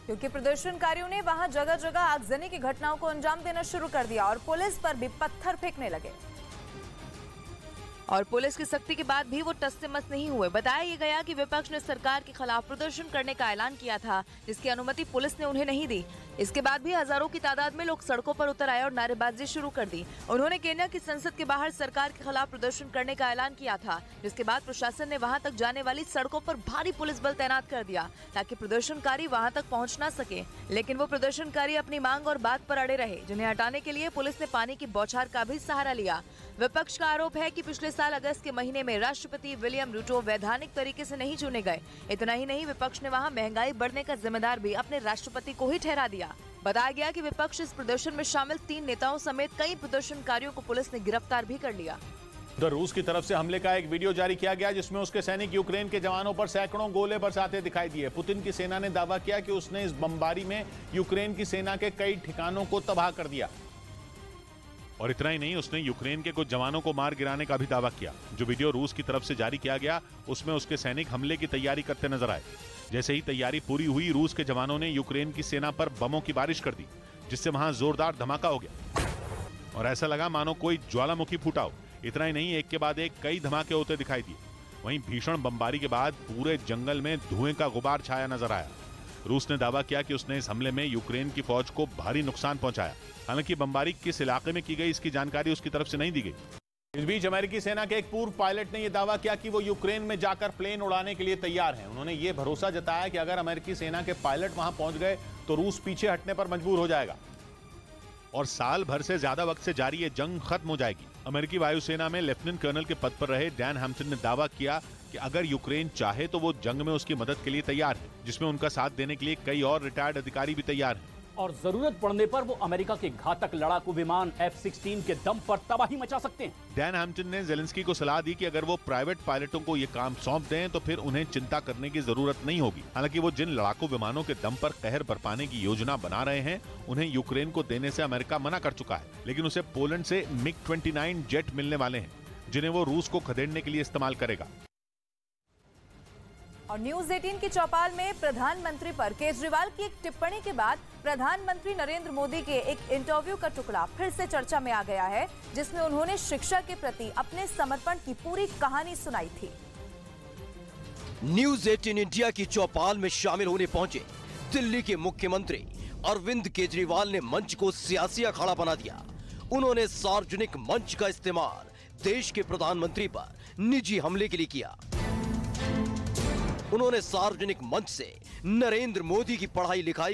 क्योंकि प्रदर्शनकारियों ने वहां जगह जगह आगजनी की घटनाओं को अंजाम देना शुरू कर दिया और पुलिस पर भी पत्थर फेंकने लगे। और पुलिस की सख्ती के बाद भी वो टस से मस नहीं हुए। बताया ये गया कि विपक्ष ने सरकार के खिलाफ प्रदर्शन करने का ऐलान किया था, जिसकी अनुमति पुलिस ने उन्हें नहीं दी। इसके बाद भी हजारों की तादाद में लोग सड़कों पर उतर आए और नारेबाजी शुरू कर दी। उन्होंने केन्या की संसद के बाहर सरकार के खिलाफ प्रदर्शन करने का ऐलान किया था, जिसके बाद प्रशासन ने वहां तक जाने वाली सड़कों पर भारी पुलिस बल तैनात कर दिया ताकि प्रदर्शनकारी वहां तक पहुंच न सके। लेकिन वो प्रदर्शनकारी अपनी मांग और बात पर अड़े रहे, जिन्हें हटाने के लिए पुलिस ने पानी की बौछार का भी सहारा लिया। विपक्ष का आरोप है कि पिछले साल अगस्त के महीने में राष्ट्रपति विलियम रूटो वैधानिक तरीके से नहीं चुने गए। इतना ही नहीं, विपक्ष ने वहां महंगाई बढ़ने का जिम्मेदार भी अपने राष्ट्रपति को ही ठहरा दिया। बताया गया कि विपक्ष इस प्रदर्शन में शामिल 3 नेताओं समेत कई प्रदर्शनकारियों को पुलिस ने गिरफ्तार भी कर लिया। उधर रूस की तरफ से हमले का एक वीडियो जारी किया गया, जिसमें उसके सैनिक यूक्रेन के जवानों पर सैकड़ों गोले बरसाते दिखाई दिए। पुतिन की सेना ने दावा किया कि उसने इस बमबारी में यूक्रेन की सेना के कई ठिकानों को तबाह कर दिया। और इतना ही नहीं, उसने यूक्रेन के कुछ जवानों को मार गिराने का भी दावा किया। जो वीडियो रूस की तरफ से जारी किया गया, उसमें उसके सैनिक हमले की तैयारी करते नजर आए। जैसे ही तैयारी पूरी हुई, रूस के जवानों ने यूक्रेन की सेना पर बमों की बारिश कर दी, जिससे वहां जोरदार धमाका हो गया और ऐसा लगा मानो कोई ज्वालामुखी फूटा हो। इतना ही नहीं, एक के बाद एक कई धमाके होते दिखाई दिए। वहीं भीषण बमबारी के बाद पूरे जंगल में धुएं का गुबार छाया नजर आया। रूस ने दावा किया कि उसने इस हमले में यूक्रेन की फौज को भारी नुकसान पहुंचाया। हालांकि बमबारी किस इलाके में की गई, इसकी जानकारी उसकी तरफ से नहीं दी गई। इस बीच अमेरिकी सेना के एक पूर्व पायलट ने यह दावा किया कि वो यूक्रेन में जाकर प्लेन उड़ाने के लिए तैयार हैं। उन्होंने ये भरोसा जताया कि अगर अमेरिकी सेना के पायलट वहां पहुंच गए तो रूस पीछे हटने पर मजबूर हो जाएगा और साल भर से ज्यादा वक्त से जारी ये जंग खत्म हो जाएगी। अमेरिकी वायुसेना में लेफ्टिनेंट कर्नल के पद पर रहे डैन हैम्पटन ने दावा किया कि अगर यूक्रेन चाहे तो वो जंग में उसकी मदद के लिए तैयार है, जिसमें उनका साथ देने के लिए कई और रिटायर्ड अधिकारी भी तैयार हैं। और जरूरत पड़ने पर वो अमेरिका के घातक लड़ाकू विमान F-16 के दम पर तबाही मचा सकते हैं। डैन हैम्पटन ने ज़ेलेंस्की को सलाह दी कि अगर वो प्राइवेट पायलटों को ये काम सौंप दें तो फिर उन्हें चिंता करने की जरूरत नहीं होगी। हालांकि वो जिन लड़ाकू विमानों के दम पर कहर बरपाने की योजना बना रहे हैं, उन्हें यूक्रेन को देने से अमेरिका मना कर चुका है। लेकिन उसे पोलैंड से MiG-29 जेट मिलने वाले हैं, जिन्हें वो रूस को खदेड़ने के लिए इस्तेमाल करेगा। और न्यूज 18 की चौपाल में प्रधानमंत्री पर केजरीवाल की एक टिप्पणी के बाद प्रधानमंत्री नरेंद्र मोदी के एक इंटरव्यू का टुकड़ा फिर से चर्चा में आ गया है, जिसमें उन्होंने शिक्षा के प्रति अपने समर्पण की पूरी कहानी सुनाई थी। न्यूज 18 इंडिया की चौपाल में शामिल होने पहुंचे दिल्ली के मुख्यमंत्री अरविंद केजरीवाल ने मंच को सियासी अखाड़ा बना दिया। उन्होंने सार्वजनिक मंच का इस्तेमाल देश के प्रधानमंत्री पर निजी हमले के लिए किया। उन्होंने सार्वजनिक मंच से नरेंद्र मोदी की पढ़ाई लिखाई